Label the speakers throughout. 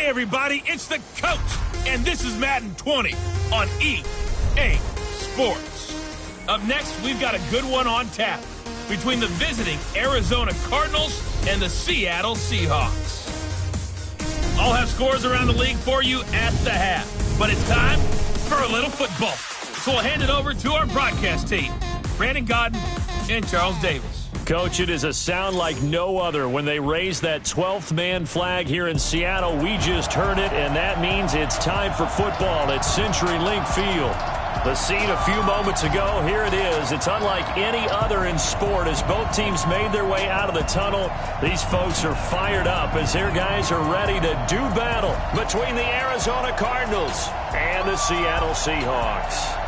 Speaker 1: Hey, everybody, it's the coach, and this is Madden 20 on EA Sports. Up next, we've got a good one on tap between the visiting Arizona Cardinals and the Seattle Seahawks. I'll have scores around the league for you at the half, but it's time for a little football. So we'll hand it over to our broadcast team, Brandon Godden and Charles Davis.
Speaker 2: Coach, it is a sound like no other when they raise that 12th man flag here in Seattle. We just heard it, and that means it's time for football at CenturyLink Field. The scene a few moments ago, here it is. It's unlike any other in sport as both teams made their way out of the tunnel. These folks are fired up as their guys are ready to do battle between the Arizona Cardinals and the Seattle Seahawks.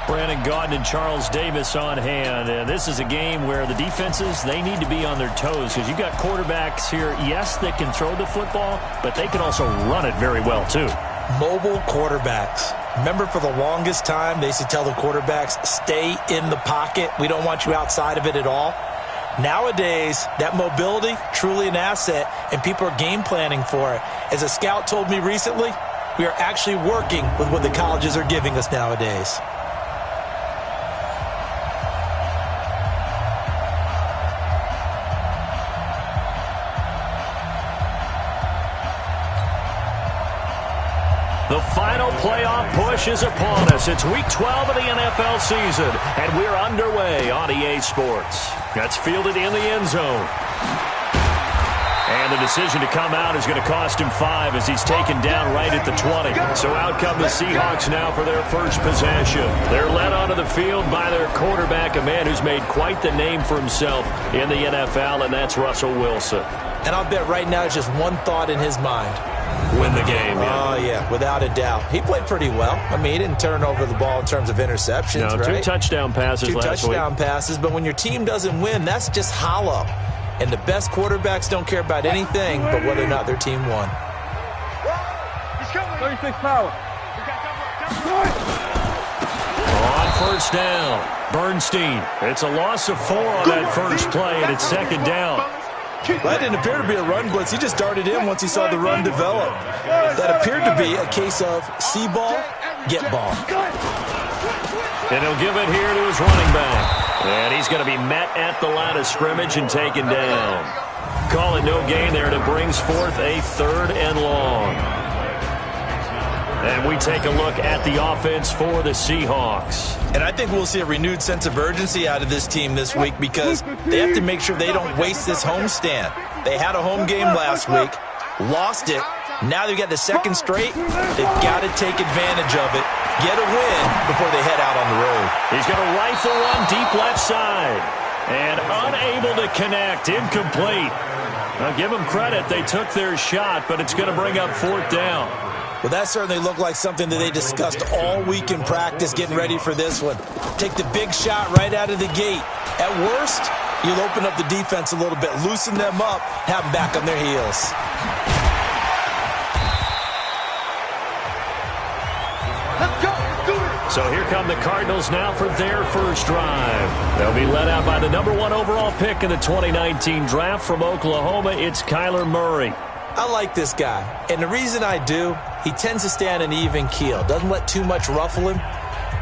Speaker 2: Brandon Gaudin and Charles Davis on hand. And this is a game where the defenses, they need to be on their toes because you've got quarterbacks here, yes, that can throw the football, but they can also run it very well, too.
Speaker 3: Mobile quarterbacks. Remember, for the longest time, they used to tell the quarterbacks, stay in the pocket. We don't want you outside of it at all. Nowadays, that mobility, truly an asset, and people are game planning for it. As a scout told me recently, we are actually working with what the colleges are giving us nowadays.
Speaker 2: The final playoff push is upon us. It's Week 12 of the NFL season, and we're underway on EA Sports. That's fielded in the end zone. And the decision to come out is going to cost him 5 as he's taken down right at the 20. So out come the Seahawks now for their first possession. They're led onto the field by their quarterback, a man who's made quite the name for himself in the NFL, and that's Russell Wilson.
Speaker 3: And I'll bet right now it's just one thought in his mind.
Speaker 2: Win the game.
Speaker 3: Oh, yeah, without a doubt. He played pretty well. I mean, he didn't turn over the ball in terms of interceptions,
Speaker 2: no,
Speaker 3: right?
Speaker 2: 2 touchdown passes last week.
Speaker 3: 2 touchdown passes, but when your team doesn't win, that's just hollow. And the best quarterbacks don't care about anything but whether or not their team won.
Speaker 4: 36 power.
Speaker 2: On first down, Bernstein. It's a loss of 4 on that first play, and it's second down.
Speaker 3: That didn't appear to be a run blitz. He just darted in once he saw the run develop. That appeared to be a case of see ball, get ball.
Speaker 2: And he'll give it here to his running back. And he's going to be met at the line of scrimmage and taken down. Call it no gain there, and it brings forth a 3rd and long. And we take a look at the offense for the Seahawks.
Speaker 3: And I think we'll see a renewed sense of urgency out of this team this week because they have to make sure they don't waste this homestand. They had a home game last week, lost it. Now they've got the second straight. They've got to take advantage of it, get a win before they head out on the road.
Speaker 2: He's going to rifle one deep left side. And unable to connect, incomplete. Now give them credit, they took their shot, but it's going to bring up 4th down.
Speaker 3: Well, that certainly looked like something that they discussed all week in practice getting ready for this one. Take the big shot right out of the gate. At worst, you'll open up the defense a little bit, loosen them up, have them back on their heels.
Speaker 2: So here come the Cardinals now for their first drive. They'll be led out by the number 1 overall pick in the 2019 draft from Oklahoma. It's Kyler Murray.
Speaker 3: I like this guy, and the reason I do, he tends to stay on an even keel. Doesn't let too much ruffle him.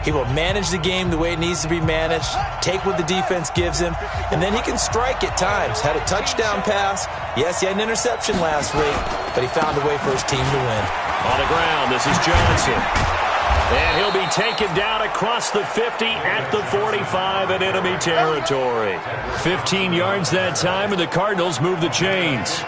Speaker 3: He will manage the game the way it needs to be managed, take what the defense gives him, and then he can strike at times. Had a touchdown pass. Yes, he had an interception last week, but he found a way for his team to win.
Speaker 2: On the ground, this is Johnson. And he'll be taken down across the 50 at the 45 in enemy territory. 15 yards that time, and the Cardinals move the chains.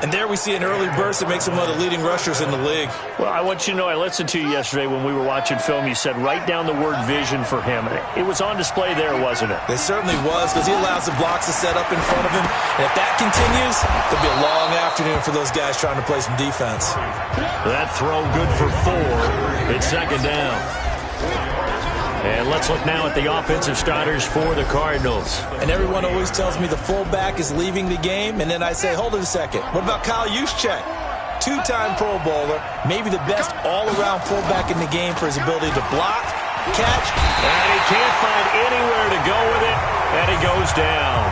Speaker 3: And there we see an early burst that makes him one of the leading rushers in the league.
Speaker 2: Well, I want you to know, I listened to you yesterday when we were watching film. You said write down the word vision for him. It was on display there, wasn't it?
Speaker 3: It certainly was, because he allows the blocks to set up in front of him. And if that continues, there'll be a long afternoon for those guys trying to play some defense.
Speaker 2: That throw good for 4. It's second down. And let's look now at the offensive starters for the Cardinals.
Speaker 3: And everyone always tells me the fullback is leaving the game, and then I say, hold it a second. What about Kyle Juszczyk? 2-time Pro Bowler, maybe the best all-around fullback in the game for his ability to block, catch.
Speaker 2: And he can't find anywhere to go with it, and he goes down.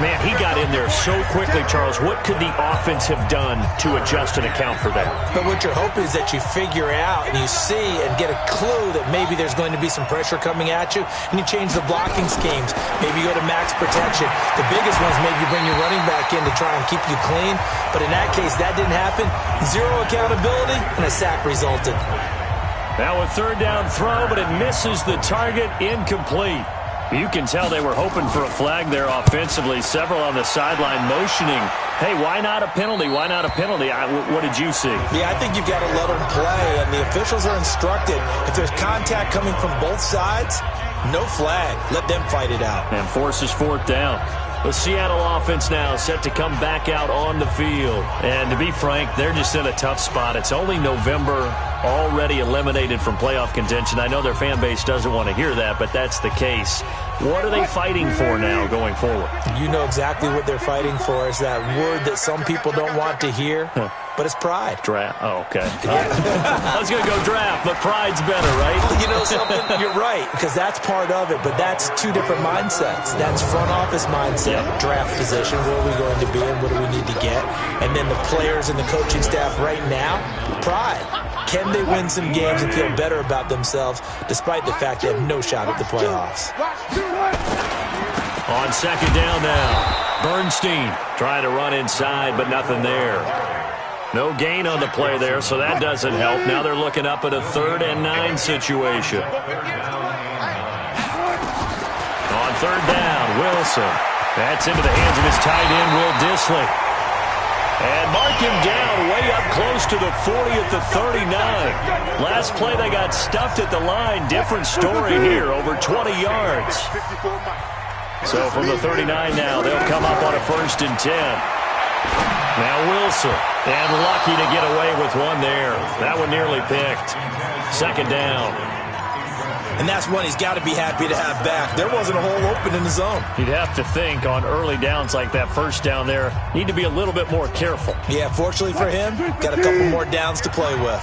Speaker 2: Man, he got in there so quickly, Charles. What could the offense have done to adjust and account for that?
Speaker 3: But what you're hoping is that you figure out and you see and get a clue that maybe there's going to be some pressure coming at you, and you change the blocking schemes. Maybe you go to max protection. The biggest ones, maybe you bring your running back in to try and keep you clean. But in that case, that didn't happen. Zero accountability, and a sack resulted.
Speaker 2: Now a third down throw, but it misses the target. Incomplete. You can tell they were hoping for a flag there offensively. Several on the sideline motioning, hey, why not a penalty? Why not a penalty? What did you see?
Speaker 3: Yeah, I think you've got to let them play, and the officials are instructed. If there's contact coming from both sides, no flag. Let them fight it out.
Speaker 2: And forces fourth down. The Seattle offense now set to come back out on the field. And to be frank, they're just in a tough spot. It's only November, already eliminated from playoff contention. I know their fan base doesn't want to hear that, but that's the case. What are they fighting for now going forward?
Speaker 3: You know exactly what they're fighting for. Is that word that some people don't want to hear, but it's pride.
Speaker 2: Draft. Oh, okay. I was going to go draft, but pride's better, right?
Speaker 3: You know something? You're right, because that's part of it, but that's two different mindsets. That's front office mindset, draft position, where are we going to be and what do we need to get? And then the players and the coaching staff right now, pride. Can they win some games and feel better about themselves despite the fact they have no shot at the playoffs?
Speaker 2: On second down now, Bernstein trying to run inside, but nothing there. No gain on the play there, so that doesn't help. Now they're looking up at a 3rd and 9 situation. On third down, Wilson. That's into the hands of his tight end, Will Dissly. And mark him down way up close to the 40 at the 39. Last play they got stuffed at the line. Different story here, over 20 yards. So from the 39 now, they'll come up on a 1st and 10. Now Wilson, and lucky to get away with one there. That one nearly picked. Second down.
Speaker 3: And that's one he's got to be happy to have back. There wasn't a hole open in the zone.
Speaker 2: You'd have to think on early downs like that first down there, need to be a little bit more careful.
Speaker 3: Yeah, fortunately for him, got a couple more downs to play with.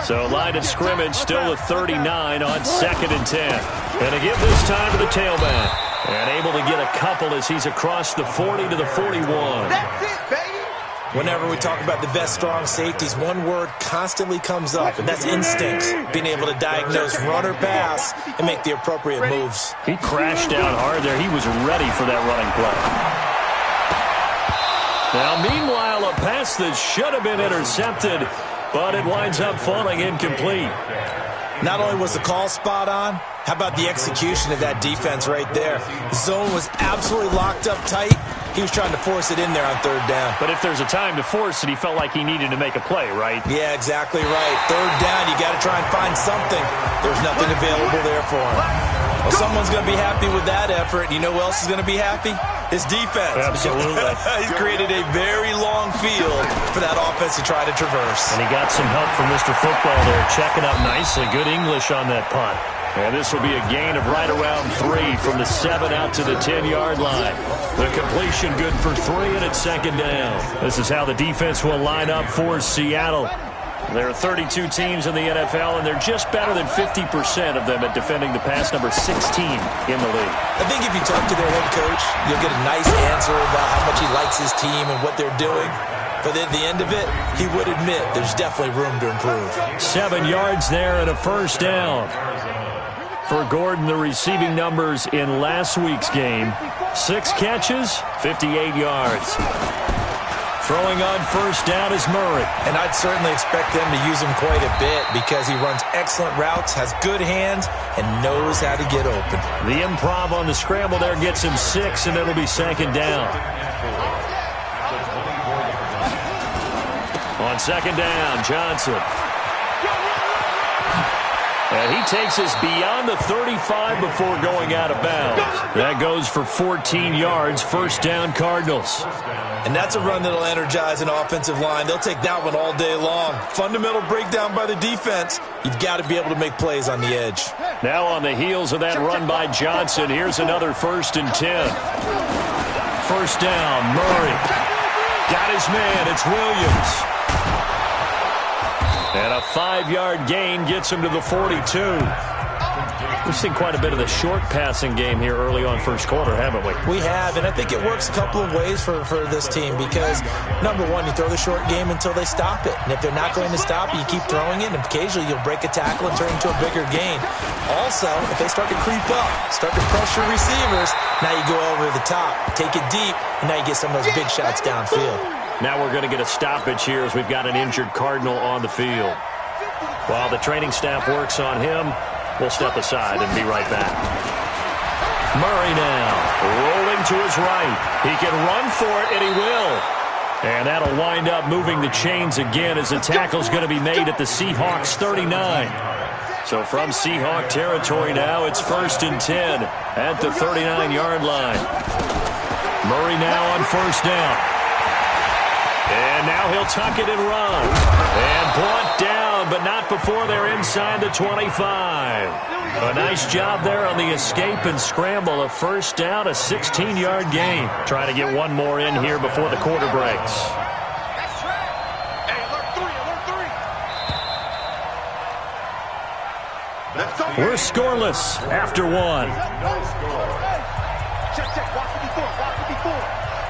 Speaker 2: So line of scrimmage still at 39 on 2nd and 10. And to give this time to the tailback. And able to get a couple as he's across the 40 to the 41.
Speaker 4: That's it, baby.
Speaker 3: Whenever we talk about the best strong safeties, one word constantly comes up, and that's instinct. Being able to diagnose run or pass and make the appropriate moves.
Speaker 2: He crashed down hard there. He was ready for that running play. Now, meanwhile, a pass that should have been intercepted, but it winds up falling incomplete.
Speaker 3: Not only was the call spot on, how about the execution of that defense right there? The zone was absolutely locked up tight. He was trying to force it in there on 3rd down.
Speaker 2: But if there's a time to force it, he felt like he needed to make a play, right?
Speaker 3: Yeah, exactly right. 3rd down, you got to try and find something. There's nothing available there for him. Well, someone's going to be happy with that effort. You know who else is going to be happy? His defense.
Speaker 2: Absolutely.
Speaker 3: He's created a very long field for that offense to try to traverse.
Speaker 2: And he got some help from Mr. Football there, checking up nicely. Good English on that punt. And this will be a gain of right around 3 from the 7 out to the 10-yard line. The completion good for 3, and it's 2nd down. This is how the defense will line up for Seattle. There are 32 teams in the NFL, and they're just better than 50% of them at defending the pass, number 16 in the league.
Speaker 3: I think if you talk to their head coach, you'll get a nice answer about how much he likes his team and what they're doing. But at the end of it, he would admit there's definitely room to improve.
Speaker 2: 7 yards there and a 1st down. For Gordon, the receiving numbers in last week's game, 6 catches, 58 yards. Throwing on 1st down is Murray.
Speaker 3: And I'd certainly expect them to use him quite a bit because he runs excellent routes, has good hands, and knows how to get open.
Speaker 2: The improv on the scramble there gets him 6, and it'll be 2nd down. On 2nd down, Johnson. And he takes us beyond the 35 before going out of bounds. That goes for 14 yards, 1st down Cardinals.
Speaker 3: And that's a run that'll energize an offensive line. They'll take that one all day long. Fundamental breakdown by the defense. You've got to be able to make plays on the edge.
Speaker 2: Now on the heels of that run by Johnson, here's another 1st and 10. 1st down, Murray. Got his man, it's Williams. And a 5-yard gain gets him to the 42. We've seen quite a bit of the short passing game here early on first quarter, haven't we?
Speaker 3: We have, and I think it works a couple of ways for this team because, number one, you throw the short game until they stop it. And if they're not going to stop it, you keep throwing it, and occasionally you'll break a tackle and turn it into a bigger gain. Also, if they start to creep up, start to pressure receivers, now you go over the top, take it deep, and now you get some of those big shots downfield.
Speaker 2: Now we're going to get a stoppage here as we've got an injured Cardinal on the field. While the training staff works on him, we'll step aside and be right back. Murray now, rolling to his right. He can run for it, and he will. And that'll wind up moving the chains again as the tackle's going to be made at the Seahawks 39. So from Seahawk territory now, it's 1st and 10 at the 39-yard line. Murray now on first down. And now he'll tuck it and run. And brought down, but not before they're inside the 25. A nice job there on the escape and scramble. A first down, a 16-yard gain. Trying to get one more in here before the quarter breaks. We're scoreless after one.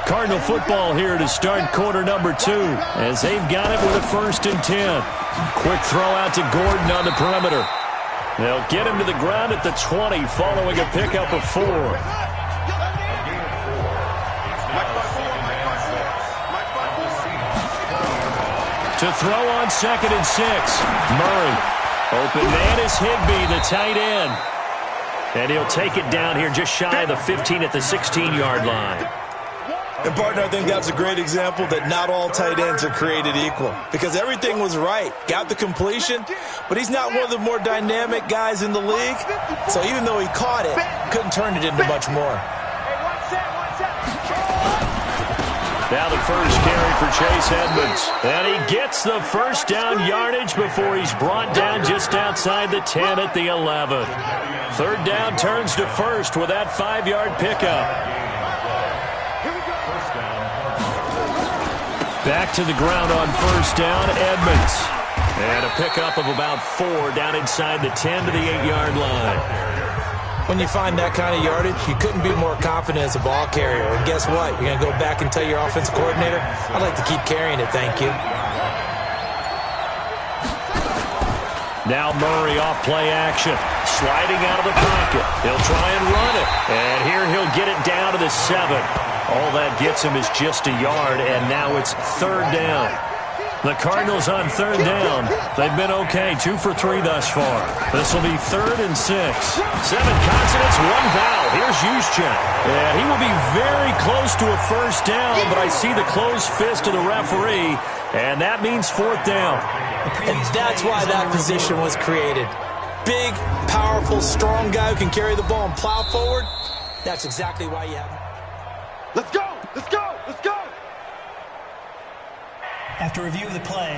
Speaker 2: Cardinal football here to start quarter number 2 as they've got it with a 1st and 10. Quick throw out to Gordon on the perimeter. They'll get him to the ground at the 20 following a pickup of 4. To throw on 2nd and 6. Murray. Open man is Higbee, the tight end. And he'll take it down here just shy of the 15 at the 16-yard line.
Speaker 3: And, partner, I think that's a great example that not all tight ends are created equal because everything was right. Got the completion, but he's not one of the more dynamic guys in the league. So even though he caught it, couldn't turn it into much more.
Speaker 2: Now the first carry for Chase Edmonds. And he gets the first down yardage before he's brought down just outside the 10 at the 11. 3rd down turns to 1st with that 5-yard pickup. Back to the ground on first down, Edmonds. And a pickup of about 4 down inside the 10 to the 8-yard line.
Speaker 3: When you find that kind of yardage, you couldn't be more confident as a ball carrier. And guess what? You're going to go back and tell your offensive coordinator, I'd like to keep carrying it, thank you.
Speaker 2: Now Murray off play action. Sliding out of the pocket. He'll try and run it. And here he'll get it down to the 7. All that gets him is just a yard, and now it's 3rd down. The Cardinals on 3rd down. They've been okay, 2 for 3 thus far. This will be 3rd and 6. 7 consonants, 1 vowel. Here's Juszczyk. And he will be very close to a first down, but I see the closed fist of the referee, and that means 4th down.
Speaker 3: And that's why that position was created. Big, powerful, strong guy who can carry the ball and plow forward. That's exactly why you have him.
Speaker 4: Let's go! Let's go! Let's go!
Speaker 5: After review of the play,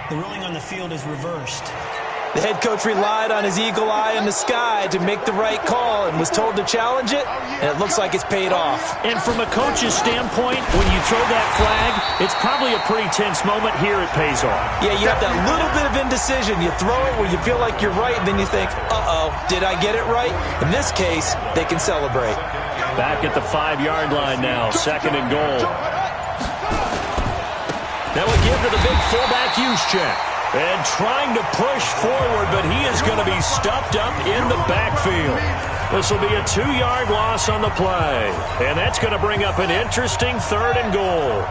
Speaker 5: the ruling on the field is reversed.
Speaker 3: The head coach relied on his eagle eye in the sky to make the right call and was told to challenge it, and it looks like it's paid off.
Speaker 2: And from a coach's standpoint, when you throw that flag, it's probably a pretty tense moment. Here it pays off.
Speaker 3: Yeah, you have that little bit of indecision. You throw it where you feel like you're right, and then you think, uh-oh, did I get it right? In this case, they can celebrate.
Speaker 2: Back at the 5-yard line now, 2nd and goal. Now we give to the big fullback Juszczyk. And trying to push forward, but he is going to be stuffed up in the backfield. This will be a 2-yard loss on the play. And that's going to bring up an interesting 3rd and goal.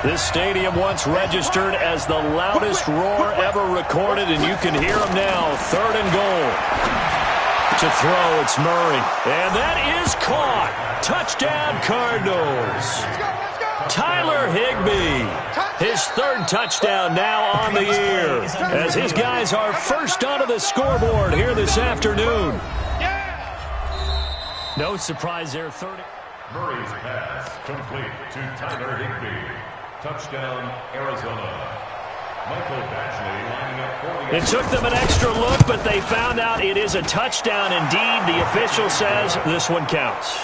Speaker 2: This stadium once registered as the loudest roar ever recorded, and you can hear him now. 3rd and goal. To throw, it's Murray. And that is caught. Touchdown, Cardinals. Tyler Higbee, his 3rd touchdown now on the year, as his guys are first onto the scoreboard here this afternoon. No surprise there, 30.
Speaker 6: Murray's pass complete to Tyler Higbee. Touchdown, Arizona. Michael Batchley lining up for the...
Speaker 2: It took them an extra look, but they found out it is a touchdown indeed. The official says this one counts.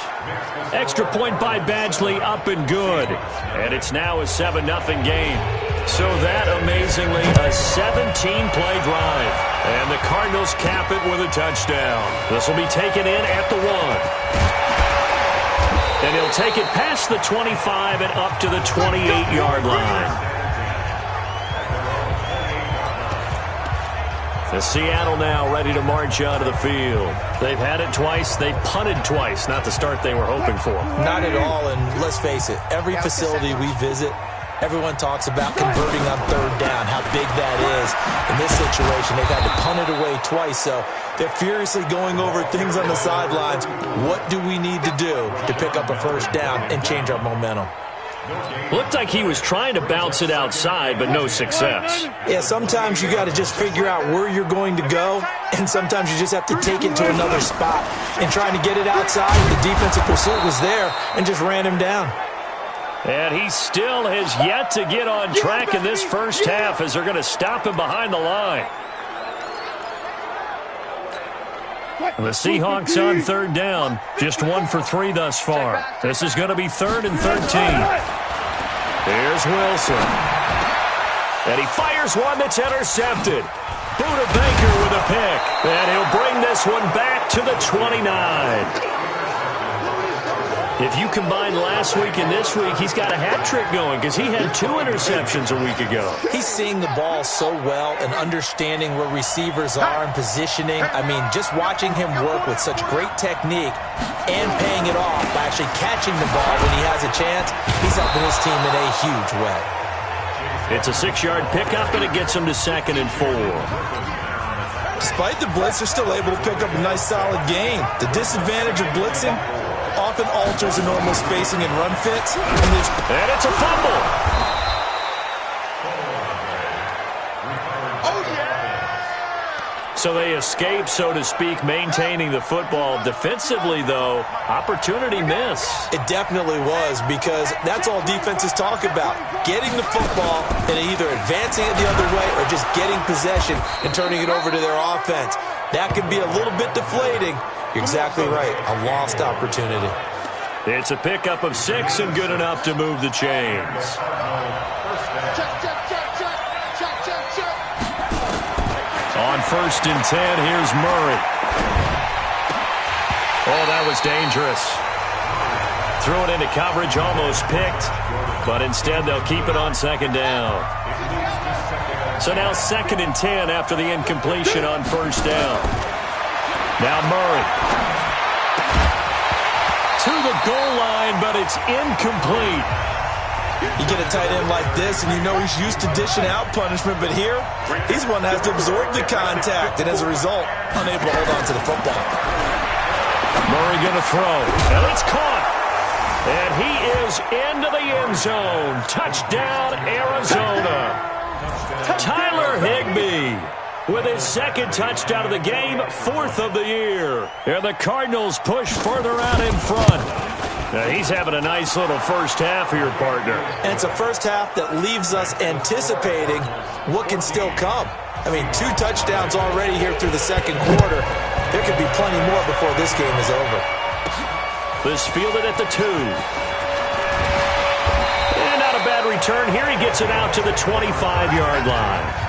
Speaker 2: Extra point by Badgley, up and good. And it's now a 7-0 game. So that, amazingly, a 17-play drive. And the Cardinals cap it with a touchdown. This will be taken in at the 1. And he'll take it past the 25 and up to the 28-yard line. The Seattle now ready to march out of the field. They've had it twice. They've punted twice. Not the start they were hoping for.
Speaker 3: Not at all, and let's face it, every facility we visit, everyone talks about converting on third down, how big that is. In this situation, they've had to punt it away twice, so they're furiously going over things on the sidelines. What do we need to do to pick up a first down and change our momentum?
Speaker 2: Looked like he was trying to bounce it outside, but no success.
Speaker 3: Yeah, sometimes you got to just figure out where you're going to go, and sometimes you just have to take it to another spot. And trying to get it outside, the defensive pursuit was there and just ran him down.
Speaker 2: And he still has yet to get on track in this first half as they're going to stop him behind the line. The Seahawks on third down, just 1 for 3 thus far. This is going to be 3rd and 13. Here's Wilson. And he fires one that's intercepted. Buda Baker with a pick. And he'll bring this one back to the 29. If you combine last week and this week, he's got a hat trick going because he had 2 interceptions a week ago.
Speaker 3: He's seeing the ball so well and understanding where receivers are and positioning. I mean, just watching him work with such great technique and paying it off by actually catching the ball when he has a chance, he's helping his team in a huge way.
Speaker 2: It's a 6-yard pickup, and it gets him to 2nd and 4.
Speaker 3: Despite the blitz, they're still able to pick up a nice, solid gain. The disadvantage of blitzing often alters the normal spacing and run fits.
Speaker 2: And it's a fumble.
Speaker 4: Oh, yeah!
Speaker 2: So they escape, so to speak, maintaining the football. Defensively, though, opportunity miss.
Speaker 3: It definitely was, because that's all defenses talk about. Getting the football and either advancing it the other way or just getting possession and turning it over to their offense. That can be a little bit deflating. You're exactly right. A lost opportunity.
Speaker 2: It's a pickup of 6 and good enough to move the chains. On 1st and 10, here's Murray. Oh, that was dangerous. Threw it into coverage, almost picked, but instead they'll keep it on 2nd down. So now 2nd and 10 after the incompletion on 1st down. Now Murray. To the goal line, but it's incomplete.
Speaker 3: You get a tight end like this, and you know he's used to dishing out punishment, but here, he's one that has to absorb the contact, and as a result, unable to hold on to the football.
Speaker 2: Murray going to throw, and it's caught. And he is into the end zone. Touchdown, Arizona. Tyler Higbee with his 2nd touchdown of the game, 4th of the year. And the Cardinals push further out in front. Now he's having a nice little first half for your partner.
Speaker 3: And it's a first half that leaves us anticipating what can still come. I mean, 2 touchdowns already here through the 2nd quarter. There could be plenty more before this game is over.
Speaker 2: This fielded at the 2. And not a bad return. Here he gets it out to the 25-yard line.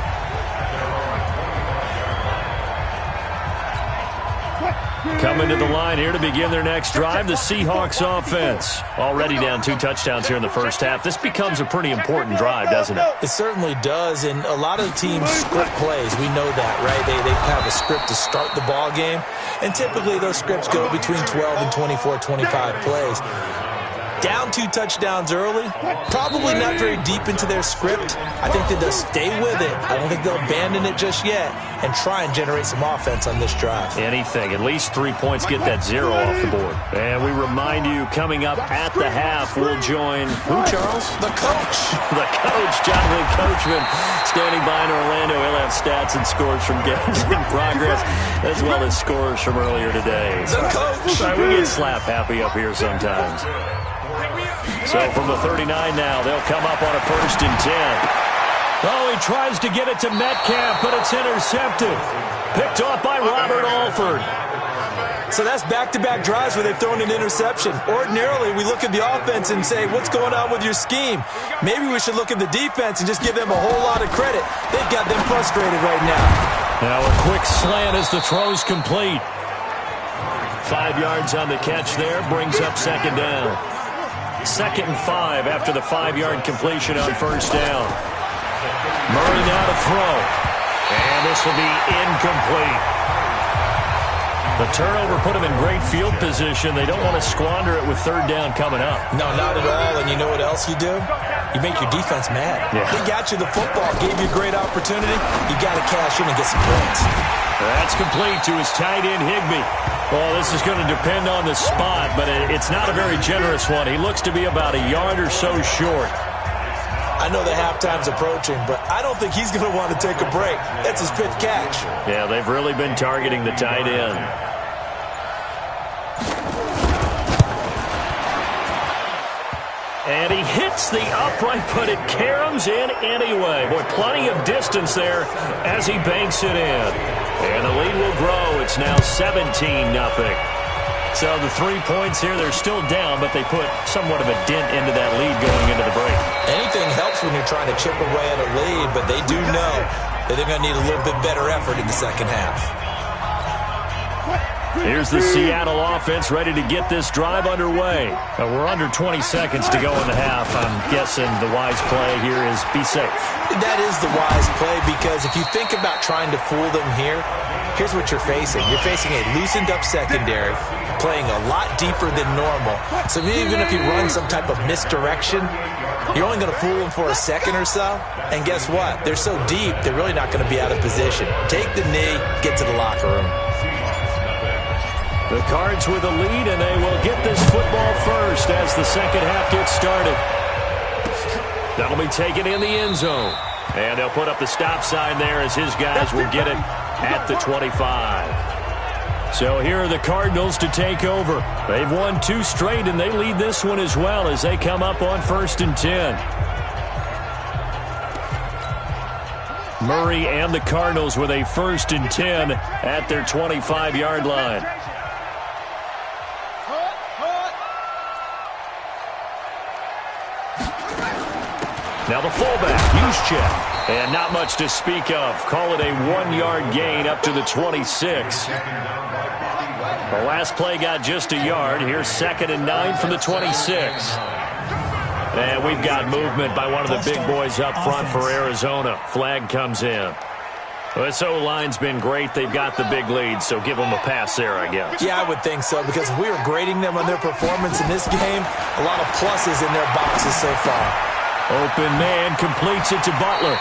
Speaker 2: Coming to the line here to begin their next drive, the Seahawks offense. Already down 2 touchdowns here in the first half. This becomes a pretty important drive, doesn't it?
Speaker 3: It certainly does, and a lot of teams script plays. We know that, right? They have a script to start the ball game, and typically those scripts go between 12 and 24, 25 plays. Down 2 touchdowns early, probably not very deep into their script. I think that they'll stay with it. I don't think they'll abandon it just yet and try and generate some offense on this drive.
Speaker 2: Anything. At least 3 points, get that 0 off the board. And we remind you, coming up at the half, we'll join who, Charles?
Speaker 3: The coach.
Speaker 2: The coach, Jonathan Coachman, standing by in Orlando. He'll have stats and scores from games in progress, as well as scores from earlier today.
Speaker 3: The coach.
Speaker 2: Right, we get slap happy up here sometimes. So from the 39 now, they'll come up on a 1st and 10. Oh, he tries to get it to Metcalf, but it's intercepted. Picked off by Robert Alford.
Speaker 3: So that's back-to-back drives where they've thrown an interception. Ordinarily, we look at the offense and say, what's going on with your scheme? Maybe we should look at the defense and just give them a whole lot of credit. They've got them frustrated right now.
Speaker 2: Now a quick slant as the throw's complete. 5 yards on the catch there, brings up second down. 2nd and 5 after the 5-yard completion on first down. Murray now to throw. And this will be incomplete. The turnover put them in great field position. They don't want to squander it with third down coming up.
Speaker 3: No, not at all. And you know what else you do? You make your defense mad.
Speaker 2: Yeah.
Speaker 3: They got you the football, gave you a great opportunity. You got to cash in and get some points.
Speaker 2: That's complete to his tight end, Higbee. Well, this is going to depend on the spot, but it's not a very generous one. He looks to be about a yard or so short.
Speaker 3: I know the halftime's approaching, but I don't think he's going to want to take a break. That's his 5th catch.
Speaker 2: Yeah, they've really been targeting the tight end. And he hits the upright, but it caroms in anyway. Boy, plenty of distance there as he banks it in. And the lead will grow. It's now 17-0. So the 3 points here, they're still down, but they put somewhat of a dent into that lead going into the break.
Speaker 3: Anything helps when you're trying to chip away at a lead, but they do know that they're going to need a little bit better effort in the second half.
Speaker 2: Here's the Seattle offense ready to get this drive underway. We're under 20 seconds to go in the half. I'm guessing the wise play here is be safe.
Speaker 3: That is the wise play, because if you think about trying to fool them here, here's what you're facing. You're facing a loosened up secondary, playing a lot deeper than normal. So even if you run some type of misdirection, you're only going to fool them for a second or so. And guess what? They're so deep, they're really not going to be out of position. Take the knee, get to the locker room.
Speaker 2: The Cards with a lead, and they will get this football first as the second half gets started. That'll be taken in the end zone. And they'll put up the stop sign there as his guys will get it at the 25. So here are the Cardinals to take over. They've won 2 straight, and they lead this one as well as they come up on 1st and 10. Murray and the Cardinals with a 1st and 10 at their 25-yard line. Now the fullback, Juszczyk. And not much to speak of. Call it a 1-yard gain up to the 26. The last play got just a yard. Here's 2nd and 9 from the 26. And we've got movement by one of the big boys up front for Arizona. Flag comes in. Well, this O-line's been great. They've got the big lead, so give them a pass there, I guess.
Speaker 3: Yeah, I would think so, because if we were grading them on their performance in this game, a lot of pluses in their boxes so far.
Speaker 2: Open man completes it to Butler.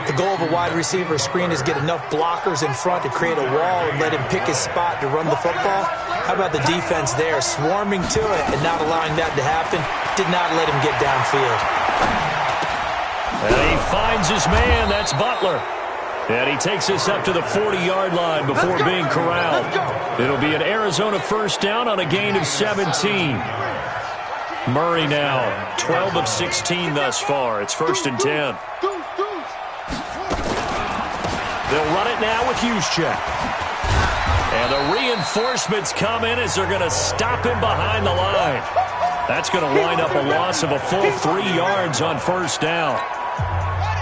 Speaker 3: The goal of a wide receiver screen is get enough blockers in front to create a wall and let him pick his spot to run the football. How about the defense there, swarming to it and not allowing that to happen? Did not let him get downfield.
Speaker 2: And he finds his man. That's Butler. And he takes this up to the 40-yard line before being corralled. It'll be an Arizona first down on a gain of 17. Murray now, 12 of 16 thus far. It's 1st and 10. They'll run it now with Juszczyk. And the reinforcements come in as they're going to stop him behind the line. That's going to wind up a loss of a full 3 yards on first down.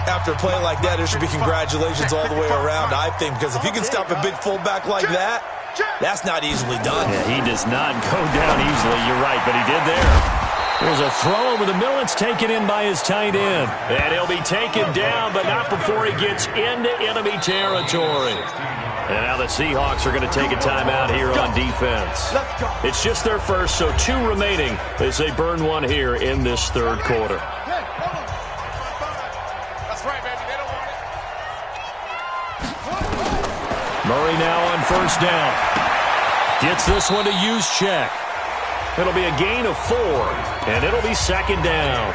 Speaker 3: After a play like that, there should be congratulations all the way around, I think, because if you can stop a big fullback like that, that's not easily done.
Speaker 2: Yeah, he does not go down easily, you're right, but he did there. There's a throw over the middle. It's taken in by his tight end. And he'll be taken down, but not before he gets into enemy territory. And now the Seahawks are going to take a timeout here on defense. It's just their first, so 2 remaining as they burn one here in this third quarter. Murray now on first down. Gets this one to Juszczyk. It'll be a gain of 4, and it'll be 2nd down.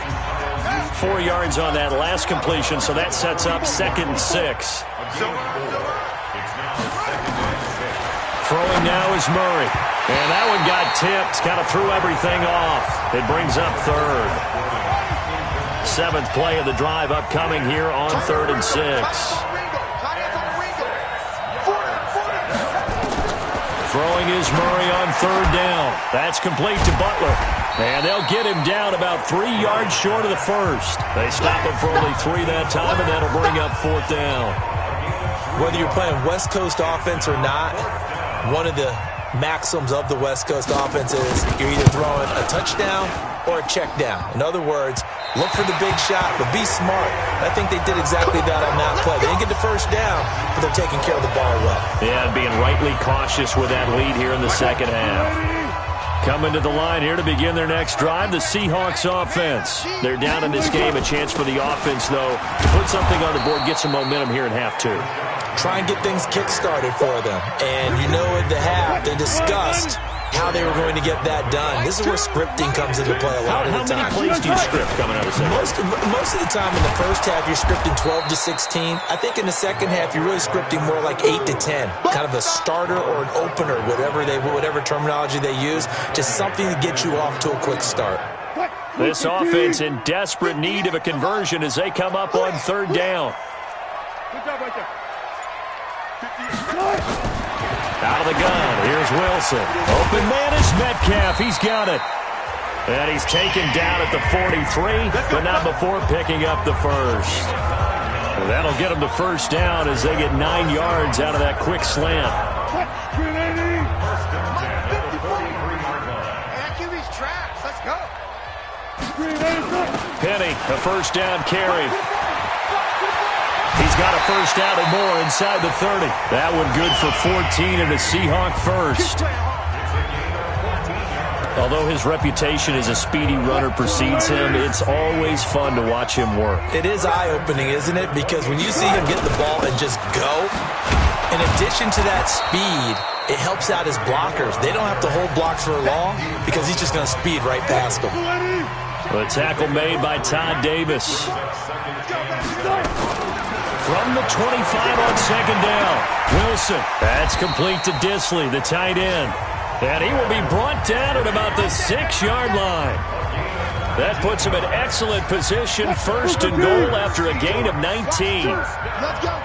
Speaker 2: 4 yards on that last completion, so that sets up 2nd and 6. Throwing now is Murray. And that one got tipped, kind of threw everything off. It brings up 3rd. 7th play of the drive upcoming here on 3rd and 6. Throwing is Murray on third down. That's complete to Butler. And they'll get him down about 3 yards short of the first. They stop him for only 3 that time, and that'll bring up fourth down.
Speaker 3: Whether you're playing West Coast offense or not, one of the maxims of the West Coast offense is you're either throwing a touchdown or a check down. In other words, look for the big shot, but be smart. I think they did exactly that on that play. They didn't get the first down, but they're taking care of the ball well.
Speaker 2: Yeah, and being rightly cautious with that lead here in the second half. Coming to the line here to begin their next drive, the Seahawks offense. They're down in this game. A chance for the offense, though, to put something on the board, get some momentum here in half two.
Speaker 3: Try and get things kick-started for them. And you know at the half, they discussed how they were going to get that done. This is where scripting comes into play a lot of the time.
Speaker 2: How many plays do you script coming out of the second?
Speaker 3: Most of the time in the first half, you're scripting 12 to 16. I think in the second half, you're really scripting more like 8 to 10. Kind of a starter or an opener, whatever terminology they use. Just something to get you off to a quick start.
Speaker 2: This offense in desperate need of a conversion as they come up on third down.
Speaker 7: Good job right there.
Speaker 2: Out of the gun, here's Wilson. Open man is Metcalf. He's got it. And he's taken down at the 43, but not before picking up the first. That'll get him the first down as they get 9 yards out of that quick slant.
Speaker 7: QB's trash. Let's go.
Speaker 2: Penny, a first down carry. He's got a first down and more inside the 30. That one good for 14 and a Seahawk first. Although his reputation as a speedy runner precedes him, it's always fun to watch him work.
Speaker 3: It is eye-opening, isn't it? Because when you see him get the ball and just go, in addition to that speed, it helps out his blockers. They don't have to hold blocks for long because he's just going to speed right past them.
Speaker 2: The tackle made by Todd Davis. From the 25 on second down, Wilson. That's complete to Disley, the tight end. And he will be brought down at about the 6-yard line. That puts him in excellent position, first and goal after a gain of 19.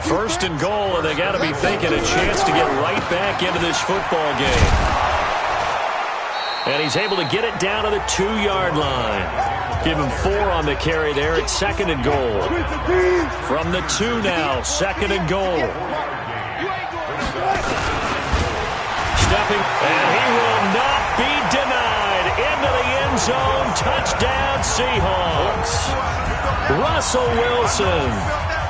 Speaker 2: First and goal, and they got to be thinking a chance to get right back into this football game. And he's able to get it down to the 2-yard line. Give him 4 on the carry there at second and goal. From the 2 now, second and goal. Stepping, and he will not be denied. Into the end zone, touchdown Seahawks. Russell Wilson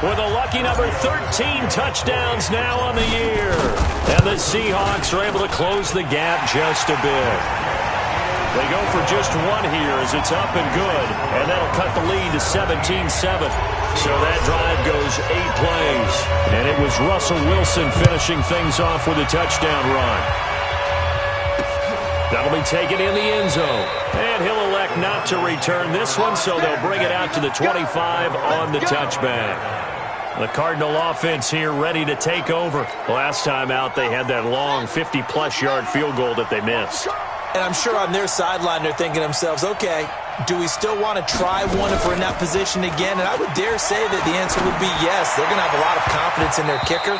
Speaker 2: with a lucky number 13 touchdowns now on the year. And the Seahawks are able to close the gap just a bit. They go for just one here as it's up and good, and that'll cut the lead to 17-7. So that drive goes 8 plays, and it was Russell Wilson finishing things off with a touchdown run. That'll be taken in the end zone, and he'll elect not to return this one, so they'll bring it out to the 25 on the touchback. The Cardinal offense here ready to take over. Last time out, they had that long 50-plus yard field goal that they missed.
Speaker 3: And I'm sure on their sideline they're thinking to themselves, okay, do we still want to try one if we're in that position again? And I would dare say that the answer would be yes. They're going to have a lot of confidence in their kicker.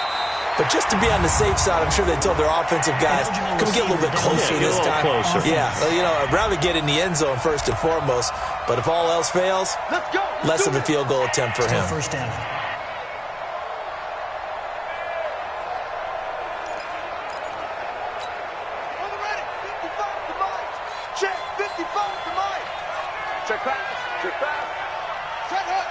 Speaker 3: But just to be on the safe side, I'm sure they told their offensive guys, can we get a little bit closer this time?
Speaker 2: Closer.
Speaker 3: Yeah, I'd rather get in the end zone first and foremost. But if all else fails, less of a field goal attempt for him.
Speaker 5: First down.
Speaker 7: Check back. Check back. Set up.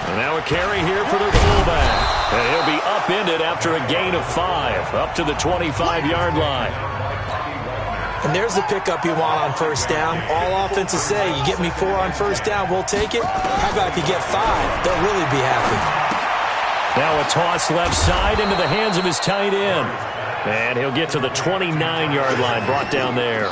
Speaker 2: And now a carry here for their fullback. And he'll be upended after a gain of 5, up to the 25-yard line.
Speaker 3: And there's the pickup you want on first down. All offenses say, you get me 4 on first down, we'll take it. How about if you get 5? They'll really be happy.
Speaker 2: Now a toss left side into the hands of his tight end. And he'll get to the 29-yard line, brought down there.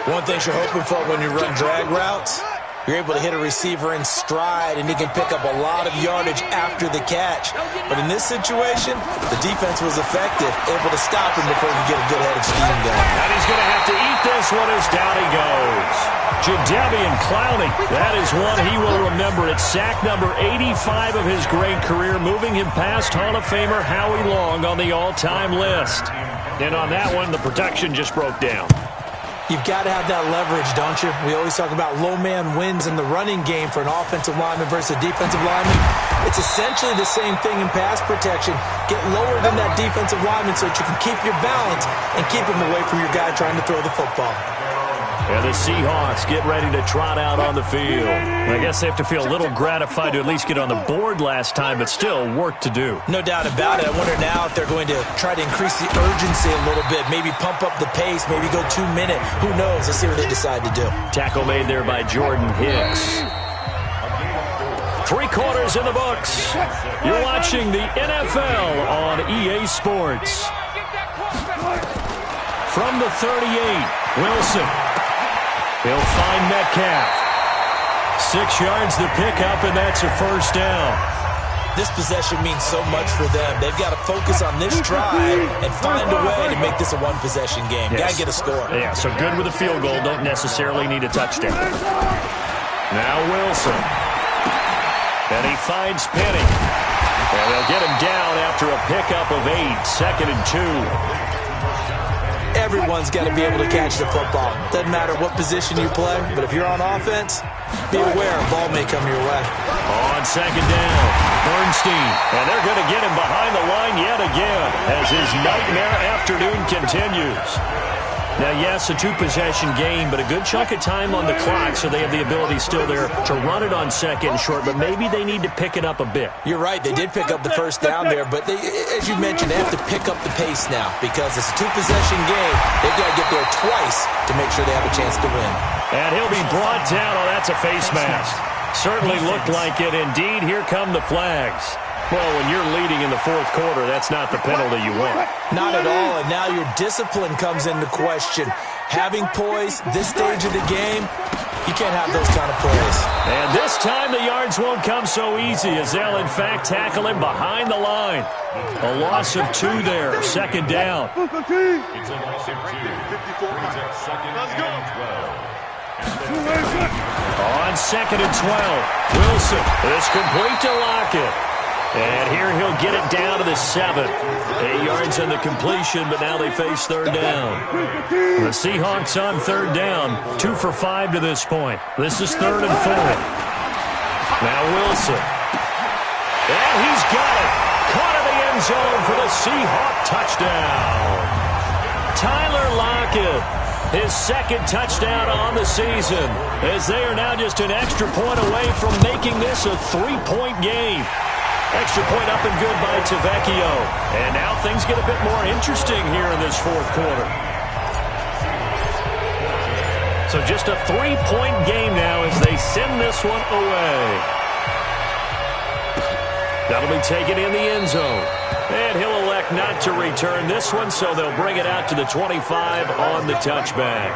Speaker 3: One thing you're hoping for when you run drag routes, You're able to hit a receiver in stride, and he can pick up a lot of yardage after the catch. But in this situation, the defense was effective, able to stop him before he could get a good head of steam going.
Speaker 2: And he's going to have to eat this one as down he goes. Jadeveon Clowney, that is one he will remember. It's sack number 85 of his great career, moving him past Hall of Famer Howie Long on the all-time list. And on that one, the protection just broke down.
Speaker 3: You've got to have that leverage, don't you? We always talk about low man wins in the running game for an offensive lineman versus a defensive lineman. It's essentially the same thing in pass protection. Get lower than that defensive lineman so that you can keep your balance and keep him away from your guy trying to throw the football.
Speaker 2: And the Seahawks get ready to trot out on the field. I guess they have to feel a little gratified to at least get on the board last time, but still work to do.
Speaker 3: No doubt about it. I wonder now if they're going to try to increase the urgency a little bit, maybe pump up the pace, maybe go 2 minute. Who knows? Let's see what they decide to do.
Speaker 2: Tackle made there by Jordan Hicks. 3 quarters in the books. You're watching the NFL on EA Sports. From the 38, Wilson. He'll find Metcalf. 6 yards to pick up, and that's a first down.
Speaker 3: This possession means so much for them. They've got to focus on this drive and find a way to make this a one-possession game.
Speaker 2: Yes.
Speaker 3: Got to get a score.
Speaker 2: Yeah, so good with a field goal. Don't necessarily need a touchdown. Now Wilson. And he finds Penny. And they'll get him down after a pickup of 8. 2nd and 2.
Speaker 3: Everyone's got to be able to catch the football. Doesn't matter what position you play, but if you're on offense, be aware a ball may come your way.
Speaker 2: On 2nd down, Bernstein. And they're going to get him behind the line yet again as his nightmare afternoon continues. Now, yes, a 2-possession game, but a good chunk of time on the clock, so they have the ability still there to run it on 2nd and short, but maybe they need to pick it up a bit.
Speaker 3: You're right. They did pick up the first down there, but they, as you mentioned, they have to pick up the pace now because it's a 2-possession game. They've got to get there twice to make sure they have a chance to win.
Speaker 2: And he'll be brought down. Oh, that's a face mask. Certainly looked like it. Indeed, here come the flags. Well, when you're leading in the 4th quarter, that's not the penalty you want.
Speaker 3: Not at all, and now your discipline comes into question. Having poise this stage of the game, you can't have those kind of plays.
Speaker 2: And this time the yards won't come so easy as they'll, in fact, tackle him behind the line. A loss of 2 there, 2nd down.
Speaker 6: It's a loss of 2. Brings up 2nd and 12.
Speaker 2: On 2nd and 12, Wilson is complete to Lockett. And here he'll get it down to the 7. 8 yards on the completion, but now they face 3rd down. The Seahawks on 3rd down, 2 for 5 to this point. This is 3rd and 4. Now Wilson. And he's got it. Caught in the end zone for the Seahawk touchdown. Tyler Lockett, his 2nd touchdown on the season, as they are now just an extra point away from making this a 3-point game. Extra point up and good by Tavecchio. And now things get a bit more interesting here in this 4th quarter. So just a 3-point game now as they send this one away. That'll be taken in the end zone. And he'll elect not to return this one, so they'll bring it out to the 25 on the touchback.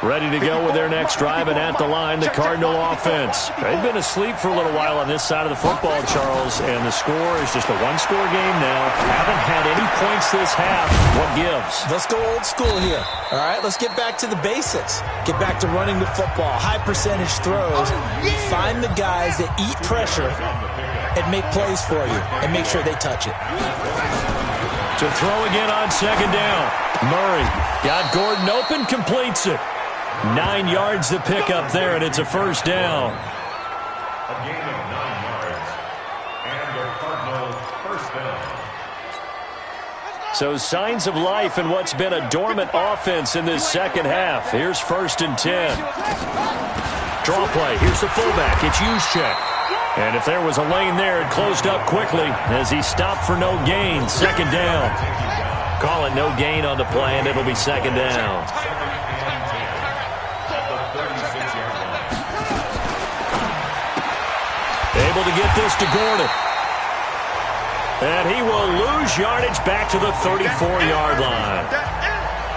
Speaker 2: Ready to go with their next drive, and at the line, the Cardinal offense. They've been asleep for a little while on this side of the football, Charles, and the score is just a 1-score game now. Haven't had any points this half. What gives?
Speaker 3: Let's go old school here. All right, let's get back to the basics. Get back to running the football, high percentage throws. Find the guys that eat pressure and make plays for you, and make sure they touch it.
Speaker 2: To throw again on 2nd down. Murray got Gordon open, completes it. 9 yards to pick up there, and it's a first down.
Speaker 6: A gain of 9 yards, and the Cardinals first down.
Speaker 2: So signs of life in what's been a dormant offense in this second half. Here's 1st and 10. Draw play. Here's the fullback. It's Juszczyk. And if there was a lane there, it closed up quickly as he stopped for no gain. 2nd down. Call it no gain on the play, and it'll be 2nd down. Able to get this to Gordon. And he will lose yardage back to the 34-yard line.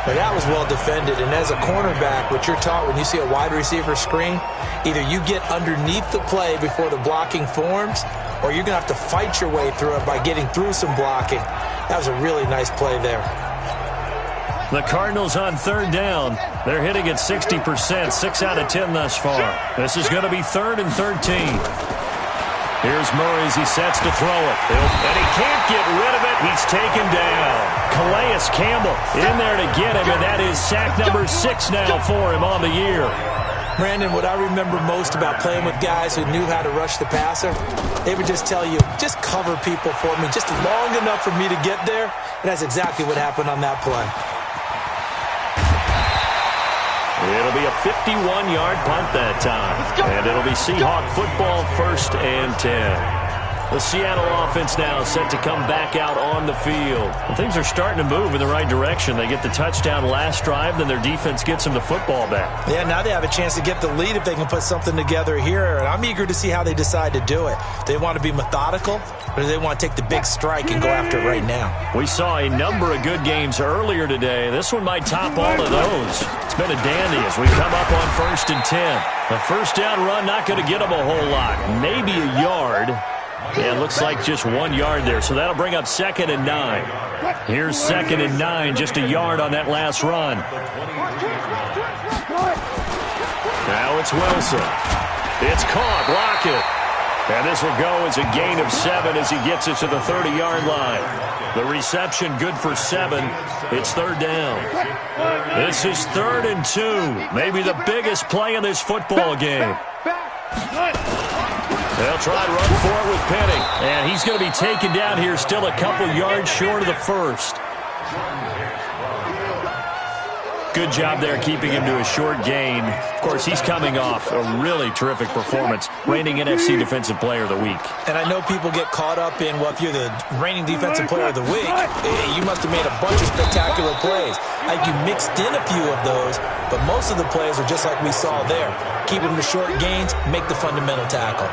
Speaker 3: But that was well defended, and as a cornerback, what you're taught when you see a wide receiver screen, either you get underneath the play before the blocking forms, or you're going to have to fight your way through it by getting through some blocking. That was a really nice play there.
Speaker 2: The Cardinals on third down. They're hitting at 60%, 6 out of 10 thus far. This is going to be 3rd and 13. Here's Murray as he sets to throw it. And he can't get rid of it. He's taken down. Calais Campbell in there to get him, and that is sack number 6 now for him on the year.
Speaker 3: Brandon, what I remember most about playing with guys who knew how to rush the passer, they would just tell you, just cover people for me, just long enough for me to get there. And that's exactly what happened on that play.
Speaker 2: It'll be a 51-yard punt that time. And it'll be Seahawk football, 1st and 10. The Seattle offense now set to come back out on the field. And things are starting to move in the right direction. They get the touchdown last drive, then their defense gets them the football back.
Speaker 3: Yeah, now they have a chance to get the lead if they can put something together here. And I'm eager to see how they decide to do it. Do they want to be methodical, or do they want to take the big strike and go after it right now?
Speaker 2: We saw a number of good games earlier today. This one might top all of those. It's been a dandy as we come up on 1st and 10. The first down run not going to get them a whole lot. Maybe a yard. Yeah, it looks like just 1 yard there, so that'll bring up 2nd and 9. Here's 2nd and 9, just a yard on that last run. Now it's Wilson. It's caught, block it. And this will go as a gain of 7 as he gets it to the 30-yard line. The reception good for 7. It's 3rd down. This is 3rd and 2. Maybe the biggest play in this football game. They'll try to run for it with Penny. And he's going to be taken down here, still a couple yards short of the first. Good job there keeping him to a short gain. Of course, he's coming off a really terrific performance, reigning NFC Defensive Player of the Week.
Speaker 3: And I know people get caught up in, well, if you're the reigning Defensive Player of the Week, you must have made a bunch of spectacular plays. I think you mixed in a few of those, but most of the plays are just like we saw there. Keep them to short gains, make the fundamental tackle.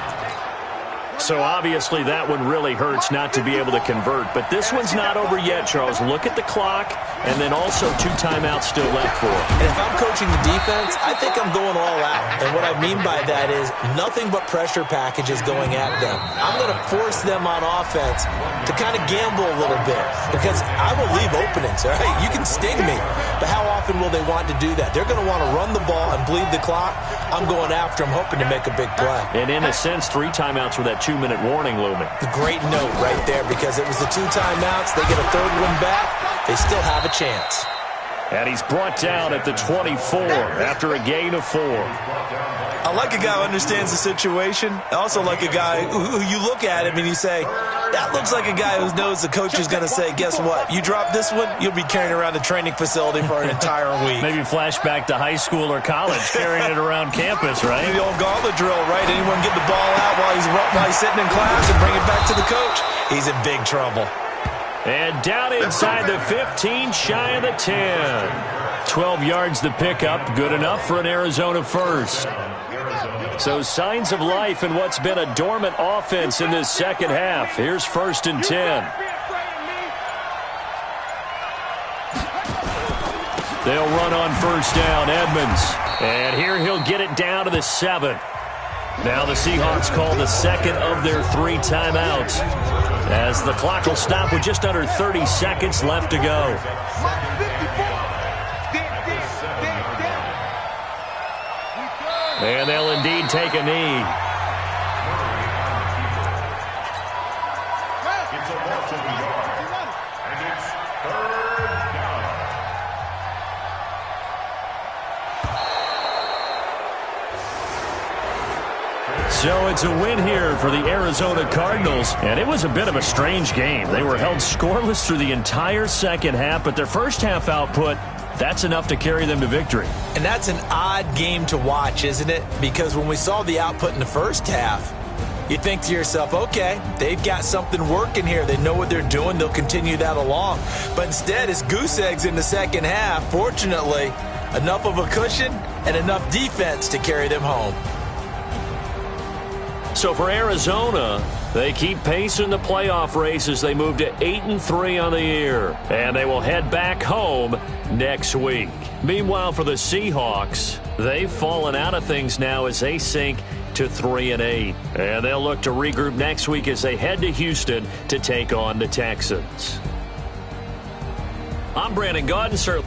Speaker 2: So obviously that one really hurts not to be able to convert. But this one's not over yet, Charles. Look at the clock, and then also 2 timeouts still left for him.
Speaker 3: And if I'm coaching the defense, I think I'm going all out. And what I mean by that is nothing but pressure packages going at them. I'm going to force them on offense to kind of gamble a little bit because I will leave openings, all right? You can sting me, but how often will they want to do that? They're going to want to run the ball and bleed the clock. I'm going after them, hoping to make a big play.
Speaker 2: And in a sense, 3 timeouts with that 2-minute warning looming.
Speaker 3: Great note right there because it was the 2 timeouts. They get a 3rd one back. They still have a chance.
Speaker 2: And he's brought down at the 24 after a gain of 4.
Speaker 3: I like a guy who understands the situation. I also like a guy who you look at him and you say, that looks like a guy who knows the coach is going to say, guess what? You drop this one, you'll be carrying around the training facility for an entire week.
Speaker 2: Maybe flashback to high school or college, carrying it around campus, right?
Speaker 3: The old gauntlet drill, right? Anyone get the ball out while he's sitting in class and bring it back to the coach? He's in big trouble.
Speaker 2: And down inside the 15, shy of the 10. 12 yards the pickup, good enough for an Arizona first. So signs of life in what's been a dormant offense in this second half. Here's 1st and 10. They'll run on 1st down, Edmonds. And here he'll get it down to the 7. Now the Seahawks call the 2nd of their 3 timeouts, as the clock will stop with just under 30 seconds left to go. And they'll indeed take a knee.
Speaker 6: It's a loss of a yard, and it's 3rd down.
Speaker 2: So it's a win here for the Arizona Cardinals, and it was a bit of a strange game. They were held scoreless through the entire second half, but their first half output, that's enough to carry them to victory.
Speaker 3: And that's an odd game to watch, isn't it? Because when we saw the output in the first half, you think to yourself, okay, they've got something working here. They know what they're doing. They'll continue that along. But instead, it's goose eggs in the second half. Fortunately, enough of a cushion and enough defense to carry them home.
Speaker 2: So for Arizona, They keep pace in the playoff race as they move to 8-3 on the year. And they will head back home next week. Meanwhile, for the Seahawks, they've fallen out of things now as they sink to 3-8. And they'll look to regroup next week as they head to Houston to take on the Texans. I'm Brandon Gaudin, sir.